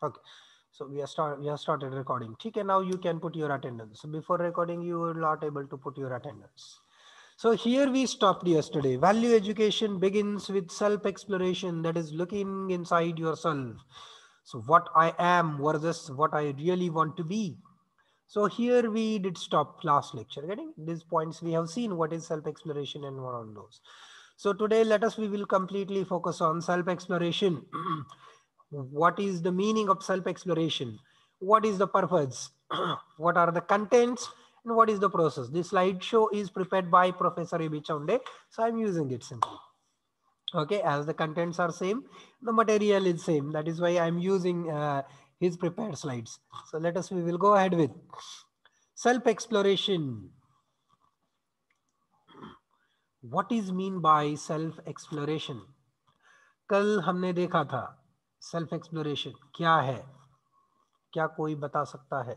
Okay. So we have started recording. Okay, now you can put your attendance. So before recording, you were not able to put your attendance. So here we stopped yesterday. Value education begins with self-exploration, that is looking inside yourself. So what I am versus what I really want to be. So here we did stop last lecture. Getting these points, we have seen what is self-exploration and what on those. So today, we will completely focus on self-exploration. What is the meaning of self-exploration? What is the purpose? What are the contents? And what is the process? This slideshow is prepared by Professor A.B. Chaunde. So I'm using it simply. Okay, as the contents are same, the material is same. That is why I'm using his prepared slides. So we will go ahead with self-exploration. What is mean by self-exploration? कल हमने देखा था self exploration क्या है, क्या कोई बता सकता है?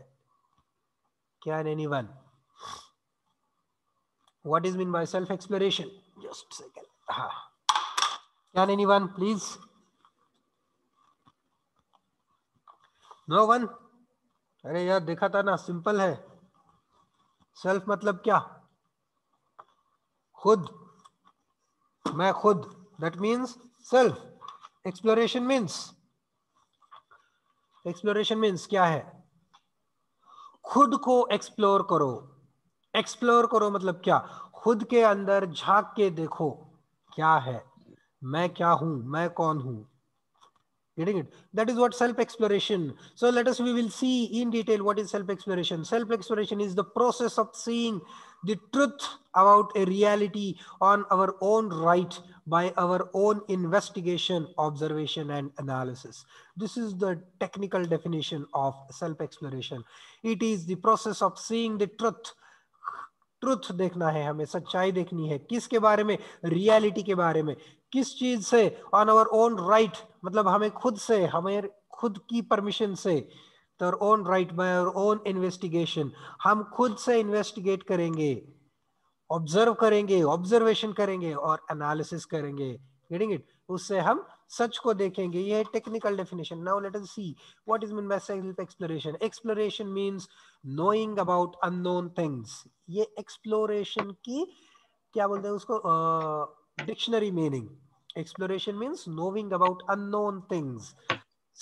Can anyone? What is mean by self exploration? Just a second. Can anyone please? No one? अरे यार देखा था ना, सिंपल है. सेल्फ मतलब क्या? खुद. मैं खुद. That means self. Exploration means क्या है? खुद को एक्सप्लोर करो. एक्सप्लोर करो मतलब क्या? खुद के अंदर झांक के देखो क्या है, मैं क्या हूं, मैं कौन हूं. Getting it? That is what self-exploration. So we will see in detail what is self-exploration. Self-exploration is the process of seeing the truth about a reality on our own right by our own investigation, observation, and analysis. This is the technical definition of self-exploration. It is the process of seeing the truth. Truth देखना है, हमें सच्चाई देखनी है. किसके बारे में? Reality के बारे में. किस चीज से? ऑन आवर ओन राइट, मतलब हमें खुद से, हमें खुद की परमिशन से. तो own right by our own investigation, हम खुद से इन्वेस्टिगेट करेंगे, ऑब्जर्व करेंगे, ऑब्जर्वेशन करेंगे और एनालिसिस करेंगे. Getting it? उससे हम सच को देखेंगे. ये technical definition. Now let us see what is mean by self exploration. Exploration means knowing about unknown things. ये एक्सप्लोरेशन की क्या बोलते हैं उसको, dictionary meaning. Exploration means knowing about unknown things.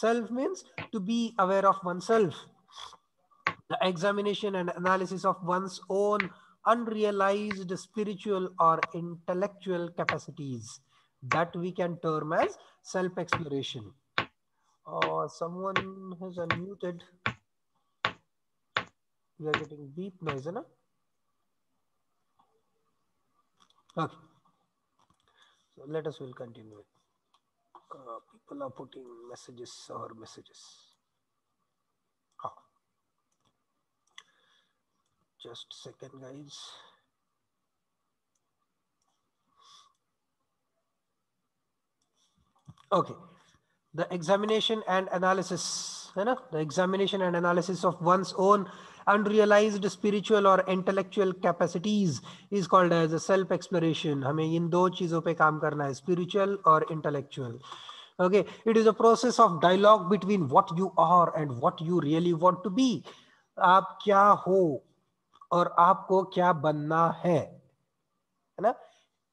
Self means to be aware of oneself. The examination and analysis of one's own unrealized spiritual or intellectual capacities that we can term as self-exploration. Someone has unmuted. We are getting beep noise, na? Okay. So we'll continue. People are putting messages or messages. Just a second, guys. Okay. The examination and analysis, the examination and analysis of one's own unrealized spiritual or intellectual capacities is called as a self-exploration. हमें इन दो चीजों पे काम करना है, spiritual और intellectual. Okay, it is a process of dialogue between what you are and what you really want to be. आप क्या हो और आपको क्या बनना है ना?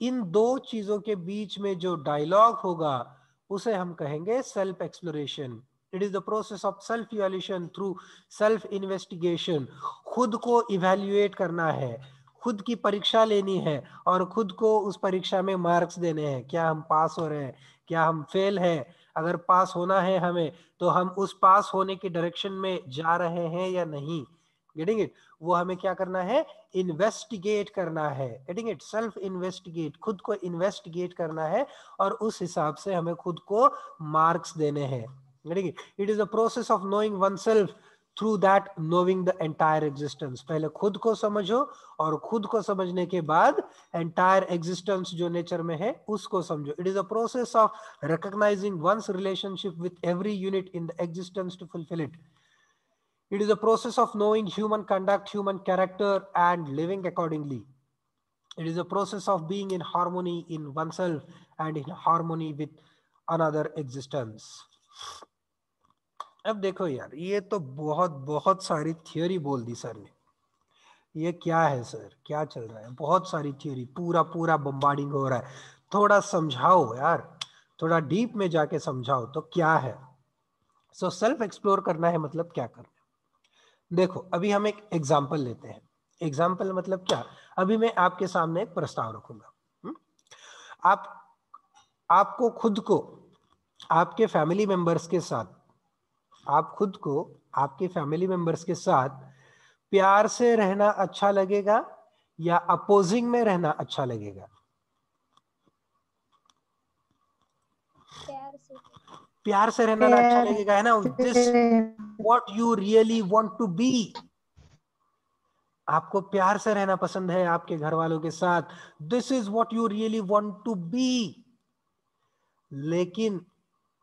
इन दो चीजों के बीच में जो डायलॉग होगा उसे हम कहेंगे self exploration. It is the process of self evaluation through self investigation. खुद को इवैल्यूएट करना है, खुद की परीक्षा लेनी है और खुद को उस परीक्षा में मार्क्स देने हैं. क्या हम पास हो रहे हैं, क्या हम फेल हैं? अगर पास होना है हमें, तो हम उस पास होने की डायरेक्शन में जा रहे हैं या नहीं. Getting it? वो हमें क्या करना है? इन्वेस्टिगेट करना है. Getting it? सेल्फ इन्वेस्टिगेट, खुद को इन्वेस्टिगेट करना है और उस हिसाब से हमें खुद को मार्क्स देने हैं. Getting it? It is a process of knowing oneself through that knowing the entire existence. पहले खुद को समझो और खुद को समझने के बाद एंटायर एग्जिस्टेंस जो नेचर में है उसको समझो. It is a process of recognising one's relationship with every unit in the existence to fulfil it. It is a process of knowing human conduct, human character, and living accordingly. It is a process of being in harmony in oneself and in harmony with another existence. अब देखो यार, ये तो बहुत बहुत सारी theory बोल दी sir ने। ये क्या है सर, क्या चल रहा है? बहुत सारी थियोरी, पूरा पूरा बम्बार्डिंग हो रहा है। थोड़ा समझाओ यार, थोड़ा डीप में जाके समझाओ तो क्या है। सो सेल्फ एक्सप्लोर करना है मतलब क्या करना है? देखो अभी हम एक एग्जाम्पल लेते हैं। एग्जाम्पल मतलब क्या? अभी मैं आपके सामने एक प्रस्ताव रखूंगा। आप आपको खुद को आपके फैमिली मेंबर्स के साथ, आप खुद को आपके फैमिली मेंबर्स के साथ प्यार से रहना अच्छा लगेगा या अपोजिंग में रहना अच्छा लगेगा? प्यार से रहना ना अच्छा प्यार लगेगा, है ना? दिस से what you really want to be. आपको प्यार से रहना पसंद है आपके घर वालों के साथ, this is what you really want to be. लेकिन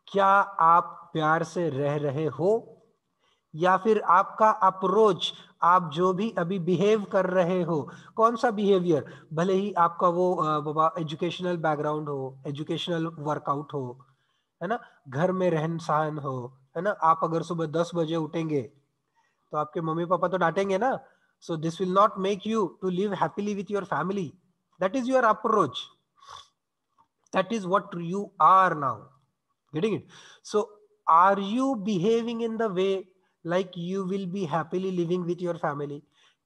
क्या आप प्यार से रह रहे हो, या फिर आपका अप्रोच, आप जो भी अभी बिहेव कर रहे हो, कौन सा बिहेवियर, भले ही आपका वो बाबा एजुकेशनल बैकग्राउंड हो, एजुकेशनल वर्कआउट हो, है ना, घर में रहन सहन हो, है ना, आप अगर सुबह 10 बजे उठेंगे तो आपके मम्मी पापा तो डांटेंगे ना। So this will not make you to live happily with your family. That is your approach, that is what you are now, getting it? So are you behaving in the way like you will be happily living with your family?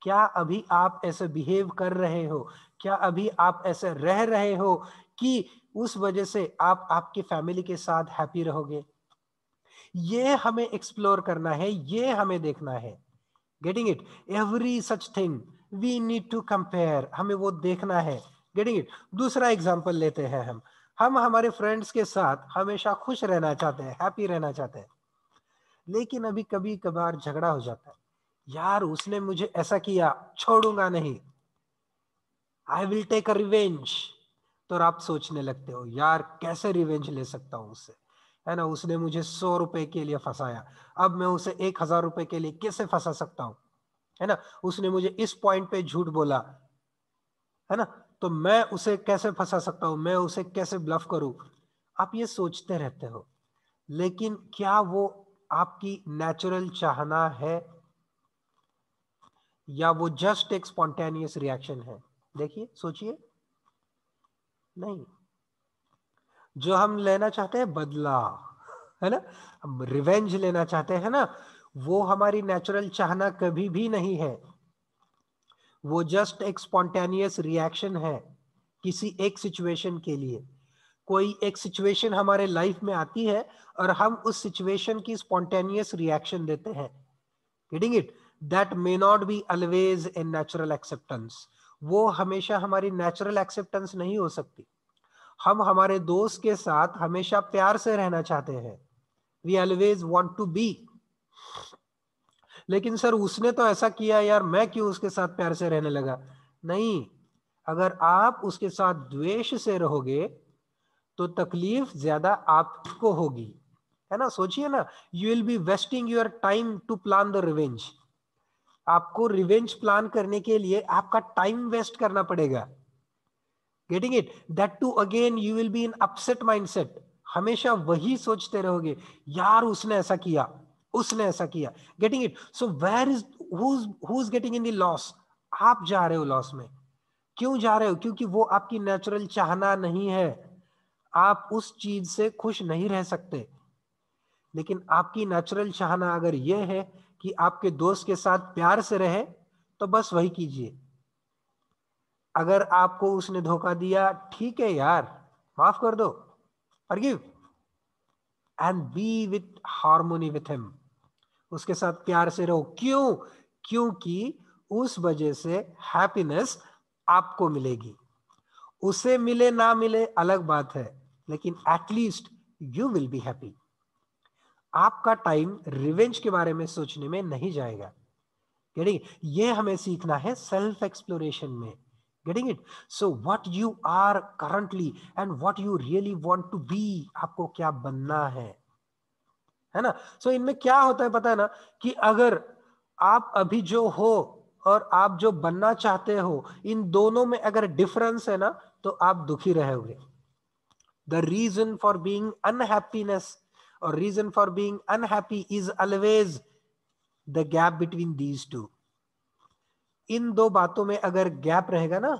क्या अभी आप ऐसे behave कर रहे हो, क्या अभी आप ऐसे रह रहे हो कि उस वजह से आप आपके फैमिली के साथ हैप्पी रहोगे? ये हमें एक्सप्लोर करना है, ये हमें देखना है। Getting it? Every such thing we need to compare, हमें वो देखना है। Getting it? दूसरा एग्जांपल लेते हैं। हम हमारे फ्रेंड्स के साथ हमेशा खुश रहना चाहते हैं, हैप्पी रहना चाहते हैं, लेकिन अभी कभी कभार झगड़ा हो जाता है। यार उसने मुझे ऐसा किया, छोड़ूंगा नहीं, I will take a revenge. तो आप सोचने लगते हो यार कैसे रिवेंज ले सकता हूं उससे, है ना, उसने मुझे 100 रुपए के लिए फंसाया, अब मैं उसे 1,000 रुपए के लिए कैसे फंसा सकता हूं, है ना, उसने मुझे इस पॉइंट पे झूठ बोला, है ना, तो मैं उसे कैसे फंसा सकता हूं, मैं उसे कैसे ब्लफ करूं। आप ये सोचते रहते हो, लेकिन क्या वो आपकी नेचुरल चाहना है, या वो जस्ट एक स्पॉन्टेनियस रिएक्शन है? देखिए सोचिए। नहीं। जो हम लेना चाहते हैं बदला, है ना, हम रिवेंज लेना चाहते हैं ना, वो हमारी नेचुरल चाहना कभी भी नहीं है। वो जस्ट एक स्पॉन्टेनियस रिएक्शन है किसी एक सिचुएशन के लिए। कोई एक सिचुएशन हमारे लाइफ में आती है और हम उस सिचुएशन की स्पॉन्टेनियस रिएक्शन देते हैं। Getting it? That may not be always in natural acceptance. वो हमेशा हमारी नेचुरल एक्सेप्टेंस नहीं हो सकती। हम हमारे दोस्त के साथ हमेशा प्यार से रहना चाहते हैं, we always want to be, लेकिन सर उसने तो ऐसा किया यार, मैं क्यों उसके साथ प्यार से रहने लगा? नहीं। अगर आप उसके साथ द्वेष से रहोगे तो तकलीफ ज्यादा आपको होगी, है ना। सोचिए ना, you will be wasting your time to plan the revenge. आपको रिवेंज प्लान करने के लिए आपका टाइम वेस्ट करना पड़ेगा। Getting it? That to again you will be in upset mindset, हमेशा वही सोचते रहोगे, यार उसने ऐसा किया, उसने ऐसा किया। Getting it? So where is who is getting in the loss? आप जा रहे हो लॉस में। क्यों जा रहे हो? क्योंकि वो आपकी नेचुरल चाहना नहीं है, आप उस चीज से खुश नहीं रह सकते। लेकिन आपकी नेचुरल चाहना अगर यह है कि आपके दोस्त के साथ प्यार से रहे, तो बस वही कीजिए। अगर आपको उसने धोखा दिया, ठीक है यार, माफ कर दो, forgive, and B with harmony with him. उसके साथ प्यार से रहो। क्यों? क्योंकि उस वजह से हैप्पीनेस आपको मिलेगी। उसे मिले ना मिले अलग बात है, लेकिन at least you will be happy. आपका टाइम रिवेंज के बारे में सोचने में नहीं जाएगा। गेटिंग? ये हमें सीखना है सेल्फ एक्सप्लोरेशन में। Getting it? So what you are currently and what you really want to be, आपको क्या बनना है ना। सो इनमें क्या होता है पता है ना, कि अगर आप अभी जो हो और आप जो बनना चाहते हो, इन दोनों में अगर डिफरेंस है ना, तो आप दुखी रहोगे। The reason for being unhappiness और reason for being unhappy is always the gap between these two. इन दो बातों में अगर गैप रहेगा ना,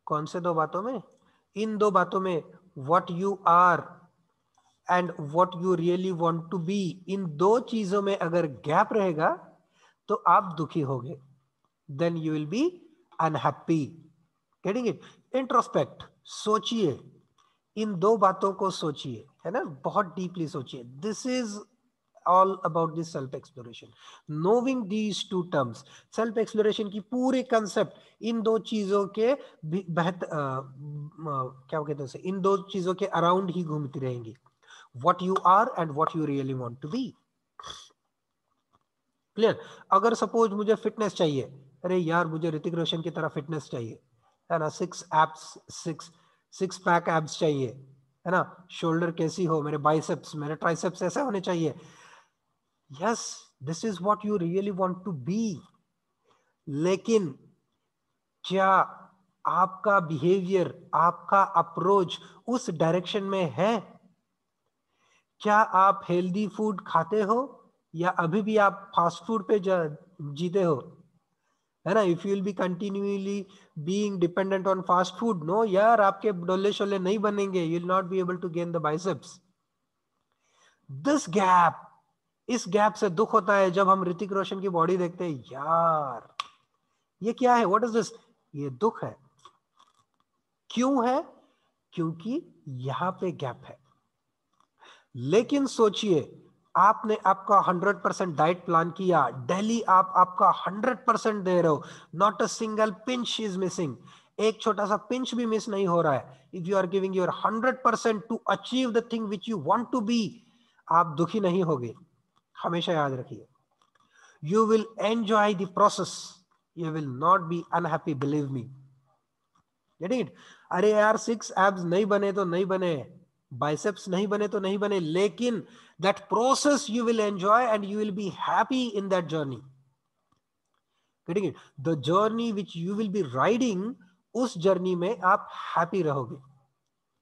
कौन से दो बातों में? इन दो बातों में, what you are and what you really want to be, इन दो चीजों में अगर गैप रहेगा तो आप दुखी होगे, then you will be unhappy. Getting it? Introspect, सोचिए, इन दो बातों को सोचिए, है ना, बहुत डीपली सोचिए। This is all about this self exploration, knowing these two terms। self exploration की पूरे कंसेप्ट इन दो चीजों के क्या कहते हैं उसे, इन दो चीजों के अराउंड ही घूमती रहेंगी, what you are and what you really want to be। Clear? अगर सपोज मुझे फिटनेस चाहिए, अरे यार मुझे ऋतिक रोशन की तरह फिटनेस चाहिए, है ना, सिक्स पैक एब्स चाहिए, है ना, शोल्डर कैसी हो, मेरे बाइसेप्स मेरे ट्राइसेप्स ऐसे होने चाहिए। Yes, this is what you really want to be, लेकिन क्या आपका बिहेवियर, आपका अप्रोच उस डायरेक्शन में है? क्या आप हेल्दी फूड खाते हो या अभी भी आप फास्ट फूड पे जीते हो, है ना? If you will be continuously being dependent on fast food, no यार, आपके डोले शोले नहीं बनेंगे, you will not be able to gain the biceps. This gap, इस गैप से दुख होता है जब हम ऋतिक रोशन की बॉडी देखते हैं, यार ये क्या है, व्हाट इज दिस, ये दुख है। क्यों है? क्योंकि यहां पे गैप है। लेकिन सोचिए, आपने आपका 100% डाइट प्लान किया, डेली आप आपका 100% दे रहे हो, not a single pinch is missing, एक छोटा सा पिंच भी मिस नहीं हो रहा है। If you are giving your 100% to achieve the thing which you want to be, आप दुखी नहीं होगे, हमेशा याद रखिए। You will enjoy the process, you will not be unhappy, believe me. Getting it? अरे यार 6 एब्स नहीं बने तो नहीं बने, बाइसेप्स नहीं बने तो नहीं बने, लेकिन that process you will enjoy and you will be happy in that journey। getting it? The journey which you will be riding, उस जर्नी में आप हैप्पी रहोगे।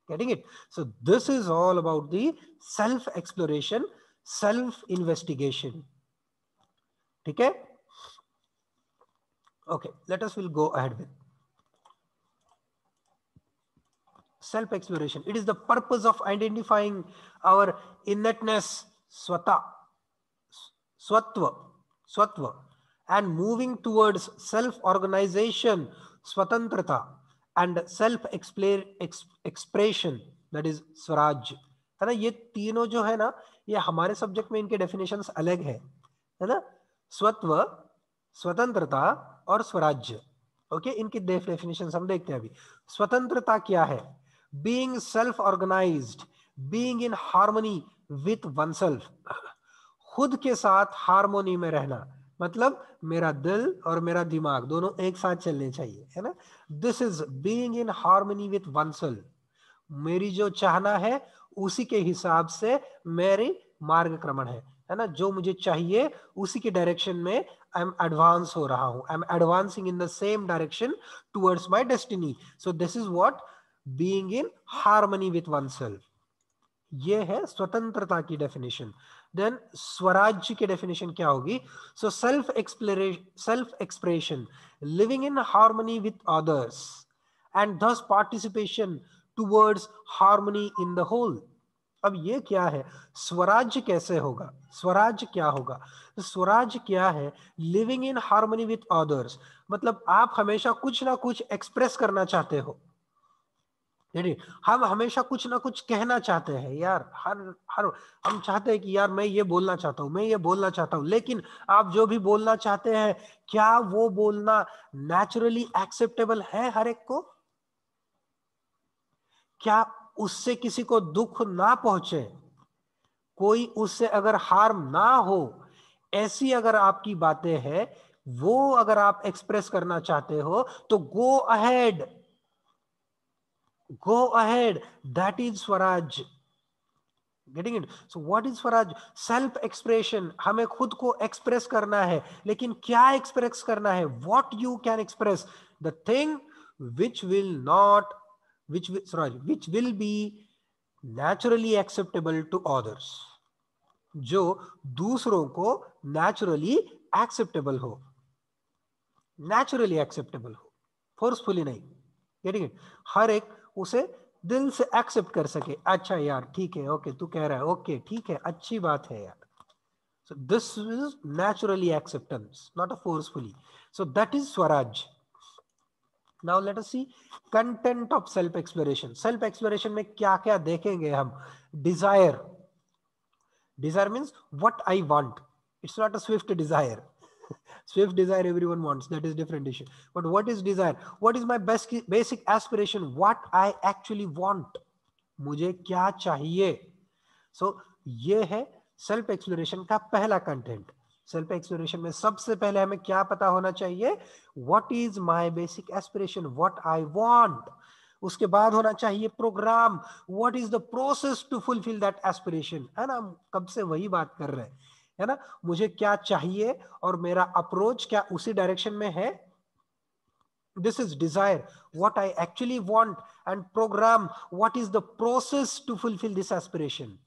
getting it? So this is all about the self exploration, self investigation। ठीक है? Okay, let us will go ahead with self exploration। it is the purpose of identifying our innateness, swatva, and moving towards self organization, swatantrata, and self expression, that is Swaraj. है ना, ये तीनों जो है ना, ये हमारे सब्जेक्ट में इनके डेफिनेशंस अलग है ना, स्वत्व, स्वतंत्रता और स्वराज्य। ओके, इनकी डेफिनेशंस हम देखते हैं अभी। स्वतंत्रता क्या है? Being self organised, being in harmony with oneself, खुद के साथ हार्मोनी में रहना, मतलब मेरा दिल और मेरा दिमाग दोनों एक साथ चलने चाहिए, है ना। This is being in harmony with oneself. मेरी जो चाहना है उसी के हिसाब से मेरी मार्गक्रमण है ना, जो मुझे चाहिए उसी के डायरेक्शन में आई एम एडवांस हो रहा हूं, I am advancing in the same direction towards my destiny. So this is what being in harmony with oneself, ये है स्वतंत्रता की डेफिनेशन। देन स्वराज्य की डेफिनेशन क्या होगी? So self expression, living in harmony with others and thus participation towards harmony in the whole. अब ये क्या है? स्वराज्य कैसे होगा? स्वराज्य क्या होगा? स्वराज्य क्या है? Living in harmony with others, मतलब आप हमेशा कुछ ना कुछ एक्सप्रेस करना चाहते हो, यानी हम हमेशा कुछ ना कुछ कहना चाहते हैं यार, हर हर हम चाहते हैं कि यार मैं ये बोलना चाहता हूं, मैं ये बोलना चाहता हूं, लेकिन आप जो भी बोलना चाहते हैं, क्या वो बोलना नेचुरली एक्सेप्टेबल है हर एक को? क्या उससे किसी को दुख ना पहुंचे, कोई उससे अगर हार्म ना हो, ऐसी अगर आपकी बातें हैं, वो अगर आप एक्सप्रेस करना चाहते हो तो go ahead, go ahead, that is swaraj। getting it? So what is swaraj? self expression, हमें खुद को एक्सप्रेस करना है, लेकिन क्या एक्सप्रेस करना है? what you can express, the thing which will not, which will be naturally acceptable to others, जो दूसरों को नेचुरली एक्सेप्टेबल हो, नेचुरली एक्सेप्टेबल हो, फोर्सफुली नहीं, गेटिंग इट, हर एक उसे दिल से एक्सेप्ट कर सके, अच्छा यार ठीक है, ओके तू कह रहा है, ओके ठीक है, अच्छी बात है यार. So this is naturally acceptance, not a forcefully. So that is Swaraj. Now let us see content of self exploration. Self exploration में क्या क्या देखेंगे हम. Desire. Desire means what I want. It's not a swift desire. Swift desire everyone wants, that is different issue. But what is desire? What is my basic aspiration? What I actually want. मुझे क्या चाहिए. So ये है self exploration का पहला content. Self exploration में सबसे पहले हमें क्या पता होना चाहिए, what is my basic aspiration, what I want. उसके बाद होना चाहिए programme, what is the process to fulfil that aspiration. है ना, हम कब से वही बात कर रहे हैं, है ना, मुझे क्या चाहिए और मेरा अप्रोच क्या उसी डायरेक्शन में है. This is desire, what I actually want, and program, what is the process to fulfill this aspiration.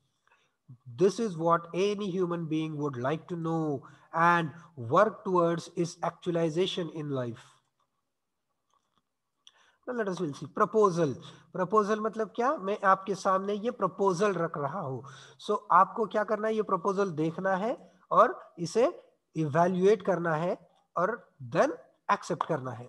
This is what any human being would like to know and work towards is actualization in life. Now let us will see proposal. Proposal मतलब क्या, मैं आपके सामने ये proposal रख रहा हूँ. So आपको क्या करना है, ये proposal देखना है और इसे evaluate करना है और then accept करना है.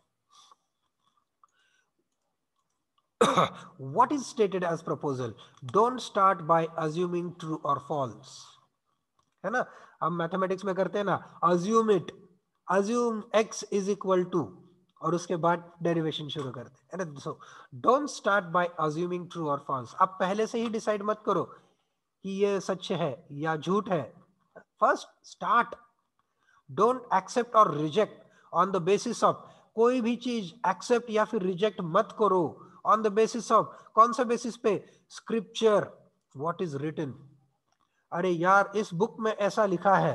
What is stated as proposal? Don't start by assuming true or false. है ना, हम मैथमेटिक्स में करते हैं ना, assume it, assume x is equal to, और उसके बाद डेरिवेशन शुरू करते हैं, है ना. So don't start by assuming true और फॉल्स. आप पहले से ही डिसाइड मत करो कि ये सच है या झूठ है. First start. डोंट एक्सेप्ट और reject on the basis of, कोई भी चीज एक्सेप्ट या फिर रिजेक्ट मत करो ऑन द बेसिस ऑफ, कौन सा बेसिस पे, स्क्रिप्चर, व्हाट इज रिटन. अरे यार इस बुक में ऐसा लिखा है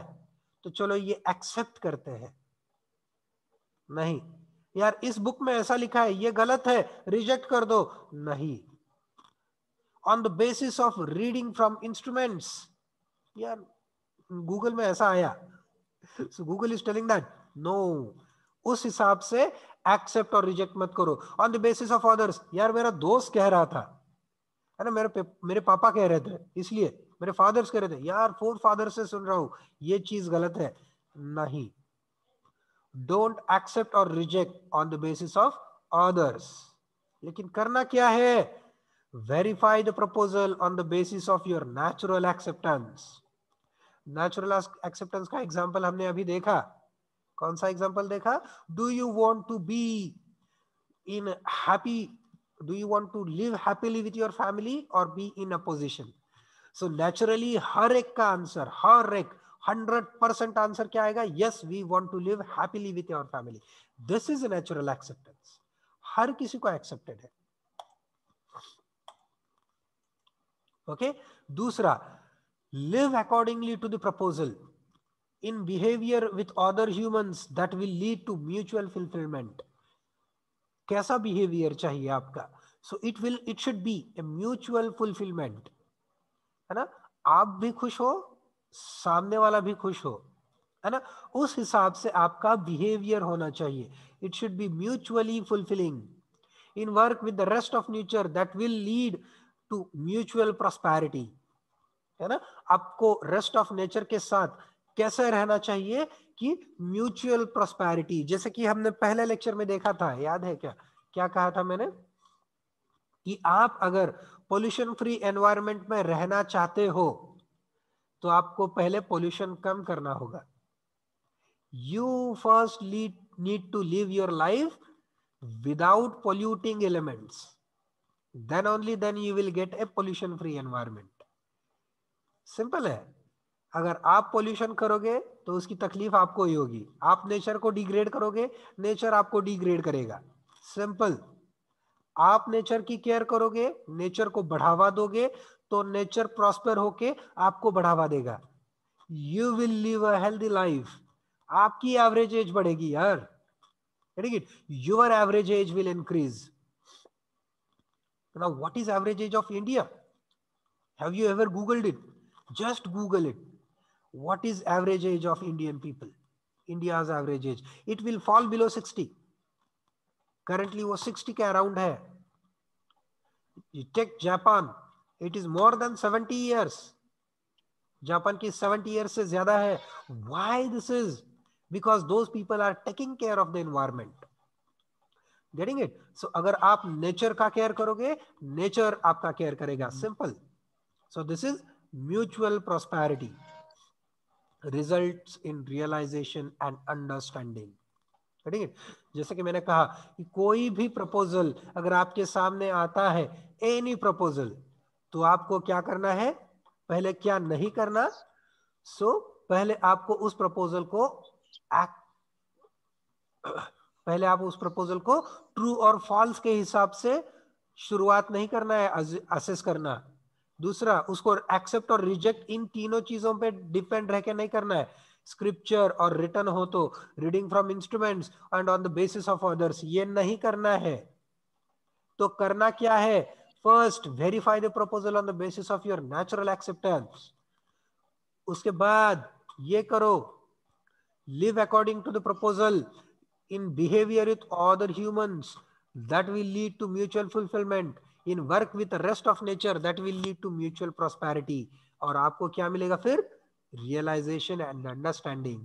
तो चलो ये एक्सेप्ट करते हैं. नहीं यार, इस बुक में ऐसा लिखा है ये गलत है, रिजेक्ट कर दो. नहीं. On the basis of reading from instruments, यार गूगल में ऐसा आया, so Google is telling that, no, उस हिसाब से एक्सेप्ट और रिजेक्ट मत करो. On the basis of others, यार मेरा दोस्त कह रहा था, है ना, मेरे पापा कह रहे थे, इसलिए मेरे फादर्स कह रहे थे, यार फोर फादर से सुन रहा हूं ये चीज गलत है. नहीं. डोंट एक्सेप्ट और reject on the basis of others. लेकिन करना क्या है, verify the proposal on the basis of your natural acceptance. Natural acceptance का एग्जांपल हमने अभी देखा. कौन सा एग्जांपल देखा, do you want to be in happy, do you want to live happily with your family or be in a position. So naturally हर एक का answer, हर एक 100% आंसर क्या आएगा, yes we want to live happily with your family. This is a natural acceptance. हर किसी को accepted है. Okay. दूसरा, live accordingly to the proposal in behavior with other humans that will lead to mutual fulfillment. कैसा behaviour चाहिए आपका, so it should B a mutual fulfilment, है ना, आप भी खुश हो, सामने वाला भी खुश हो, है ना, उस हिसाब से आपका बिहेवियर होना चाहिए. It should be mutually fulfilling in work with the rest of nature that will lead to mutual prosperity. है ना, आपको रेस्ट ऑफ नेचर के साथ कैसे रहना चाहिए कि म्यूचुअल प्रॉस्पेरिटी. जैसे कि हमने पहले लेक्चर में देखा था, याद है क्या, क्या कहा था मैंने, कि आप अगर पोल्यूशन फ्री एनवायरनमेंट में रहना चाहते हो तो आपको पहले पोल्यूशन कम करना होगा. You first need to live your life without polluting elements, then you will get a pollution free environment. Simple है. अगर आप पोल्यूशन करोगे तो उसकी तकलीफ आपको ही होगी. आप नेचर को डिग्रेड करोगे, नेचर आपको डिग्रेड करेगा. सिंपल. आप नेचर की केयर करोगे, नेचर को बढ़ावा दोगे, तो नेचर प्रॉस्पर होके आपको बढ़ावा देगा. You will live a healthy life. आपकी एवरेज एज बढ़ेगी यार. Your average age will increase. Now what is average age of India, Have you ever Googled it? Just Google it. What is average age of Indian people? India's average age. It will fall below 60. Currently वो 60 के around है. You take Japan. It is more than 70 years. Japan की 70 years से ज्यादा है. Why this is? Because those people are taking care of the environment. Getting it? So अगर आप nature का care करोगे, nature आपका care करेगा. Simple. So this is mutual prosperity. Results in realization and understanding. Getting it? जैसे कि मैंने कहा कि कोई भी प्रपोजल अगर आपके सामने आता है, एनी प्रपोजल, तो आपको क्या करना है, पहले क्या नहीं करना. पहले आपको उस प्रपोजल को पहले आप उस प्रपोजल को ट्रू और फॉल्स के हिसाब से शुरुआत नहीं करना है, असेस करना. दूसरा, उसको एक्सेप्ट और रिजेक्ट इन तीनों चीजों पे डिपेंड रह के नहीं करना है. स्क्रिप्चर और रिटन हो तो reading from instruments and on the basis of others, ये नहीं करना है. तो करना क्या है, first verify the proposal on the basis of your natural acceptance. उसके बाद ये करो, live according to the proposal in behavior with other humans, that will lead to mutual fulfillment. In work with the rest of nature, that will lead to mutual prosperity. और आपको क्या मिलेगा फिर, realization and understanding.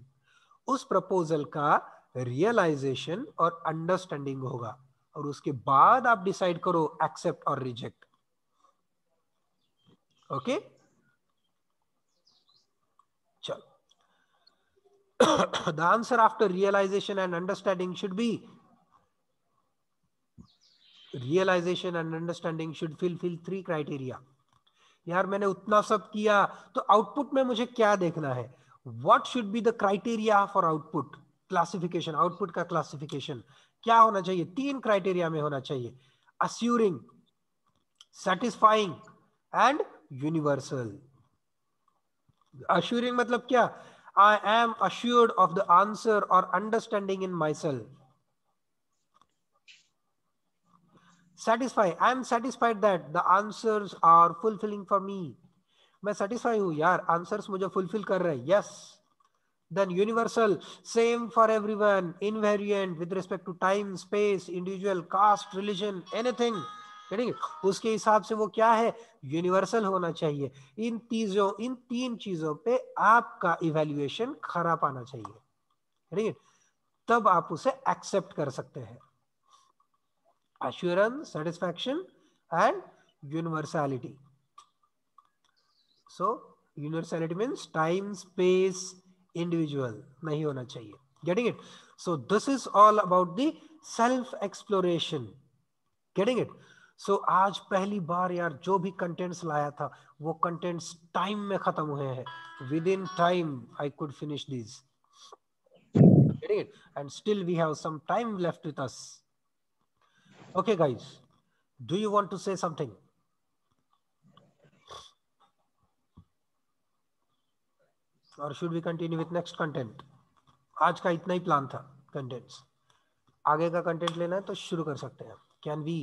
उस proposal का realisation और understanding होगा, और उसके बाद आप डिसाइड करो एक्सेप्ट और रिजेक्ट. ओके, चलो. The answer after realization and understanding should be, realization and understanding should fulfill 3 criteria. यार मैंने उतना सब किया, तो आउटपुट में मुझे क्या देखना है, what should be the criteria for output classification. Output का क्लासिफिकेशन क्या होना चाहिए, 3 क्राइटेरिया में होना चाहिए, assuring, satisfying and universal. assuring मतलब क्या, I am assured of the answer or understanding in myself. Satisfy, I am satisfied that the answers are fulfilling for me. मैं satisfy हूँ यार, answers मुझे fulfill कर रहे हैं. Yes. Then universal, same for everyone, invariant with respect to time, space, individual, caste, religion, anything. उसके हिसाब से वो क्या है, यूनिवर्सल होना चाहिए. इन 3 चीजों पे आपका इवैल्यूएशन खरा पाना चाहिए. तब आप उसे एक्सेप्ट कर सकते हैं. assurance, satisfaction and universality. So universality means time, space, individual नहीं होना चाहिए. Getting it? So this is all about the self exploration. Getting it? So आज पहली बार यार जो भी कंटेंट्स लाया था वो कंटेंट्स टाइम में खत्म हुए हैं. Within time I could finish these. Getting it? And still we have some time left with us. Okay guys, do you want to say something? Or should we continue with next content? आज का इतना ही plan था contents. आगे का content लेना है तो शुरू कर सकते हैं. Can we